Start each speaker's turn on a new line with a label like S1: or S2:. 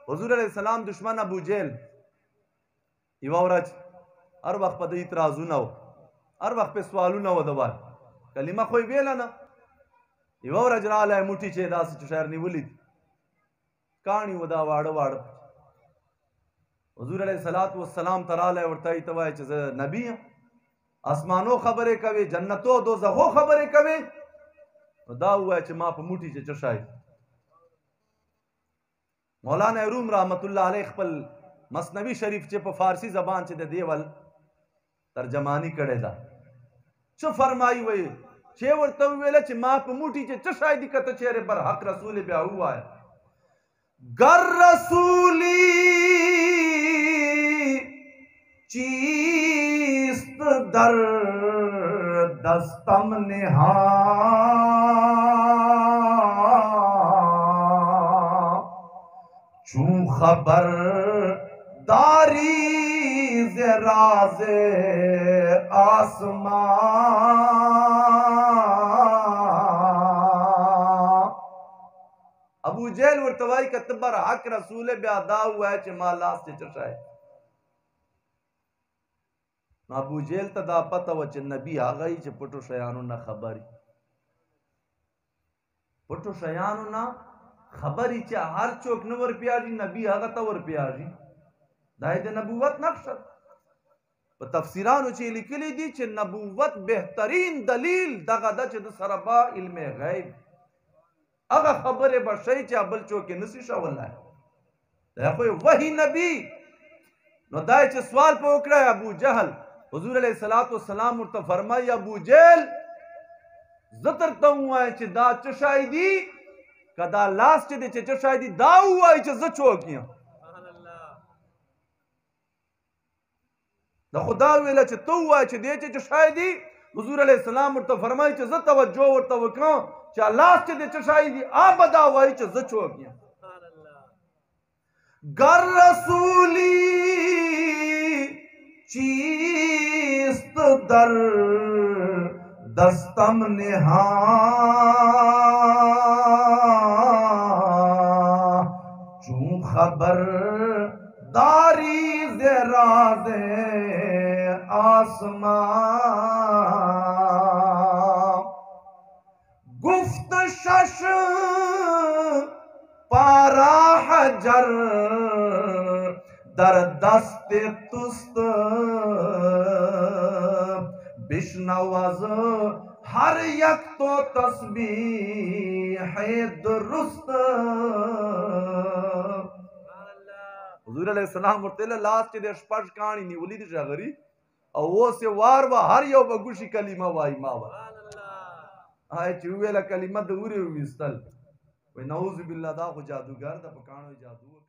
S1: हुजूर अलैहिस्सलाम दुश्मन अबू जेल यवा ورځ हर वक्त पे इतराजونه و हर वक्त पे सवालونه و दवाल कलिमा خو ویل نه یوا ورځ رااله موټی چې داسې شعر نیولې کہانی ودا واړه واړه حضور علیہ الصلوۃ والسلام تراله ورته ایتوای چې نبی اسمانو خبره کوي جنتو دوزخو خبره کوي دا وای چې ما په موټی چې چشای مولانا روم رحمت الله علیه خپل مثنوی شریف چې په فارسی زبان چې د دیول ترجمانی کړي دا څه فرمایي وای چې ورته ویل چې ما په موټی چې چشای دي کته چیرې بر حق رسول بیا وای گر رسولی چیست در دستم نهان چون خبر داری ز راز آسمان ابو جہل ورتوائی کتبر حق رسول بیادا ہوا ہے چھ مالاس چھ چشائے ابو جہل تا دا پتا و چھ نبی آگئی چھ پٹو شیانو نا خبری پٹو شیانو نا خبری چھ ہر چوک نور پیاجی نبی آگا تا ور پیاجی دائد نبوت نقشد پا تفسیرانو چھ لکلی دی چھ نبوت بہترین دلیل داگا دا چھ دا سربا علم غیب اگا خبر بشای چا بل چوکے نسی شاول ہے دیکھوئی وہی نبی نو دائی چا سوال پہ اکڑا ہے ابو جہل حضور علیہ السلام مرتا فرمائی ابو جہل زتر تا ہوا ہے چا دا چشائی دی کہ دا لاس چا دے چشائی دی دا ہوا ہے چا زچوکیاں دا خدا ویلہ چا تو ہوا ہے چا دے چشائی دی حضور علیہ السلام مرتا فرمائی چا زتوجہ ورتا وکان چا لاس چا دے چشائی دی آبدا وائی چا زچو گیا گر رسولی چیست در دستم نهان چون خبر داری ز راز آسمان گفت شش پارا حجر در دست تست بشنواز ہر یک تو تسبیح درست حضور علیہ السلام ورطیلہ لاس چی دے شپاش کانی نیولی دی شاگری او وہ سے وار و ہر یو بگوشی کلمہ وائی ماوا آئے چوویلہ کلمہ دوری ہوئی استل نعوذ باللہ دا خو جادوگر دا پکانو جادو